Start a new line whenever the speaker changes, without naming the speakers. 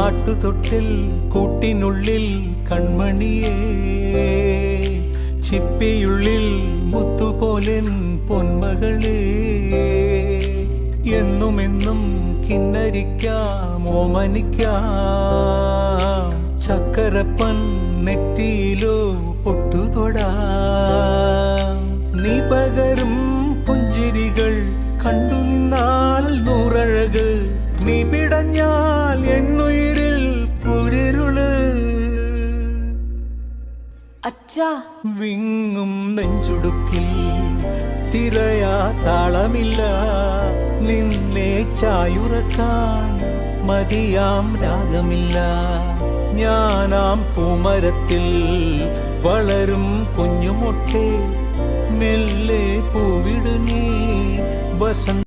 ആട്ടുതൊട്ടിൽ കൂട്ടിനുള്ളിൽ കൺമണിയേ, ചിപ്പിയുള്ളിൽ മുത്തുപോലെൻ പൊന്മകളേ, എന്നുമെന്നും കിന്നരിക്കാം ഓമനിക്കാം, ചക്കരപ്പൻ നെറ്റിയിലോ പൊട്ടുതൊടാം. നീ പകരും പുഞ്ചിരികൾ കണ്ടു നിന്നാൽ നൂറഴക്, നീ പിടഞ്ഞാൽ എന്നുയിരിൽ കുരിരുള്.
അച്ഛാ,
വിങ്ങും നെഞ്ചുടുക്കിൽ തിരയാ താളമില്ല, നിന്നെ ചായുറക്കാൻ മതിയാം രാഗമില്ല. ഞാനാം പൂമരത്തിൽ വളരും കുഞ്ഞുമൊട്ടെ, മെല്ലെ പൂവിടു നീ വസന്ത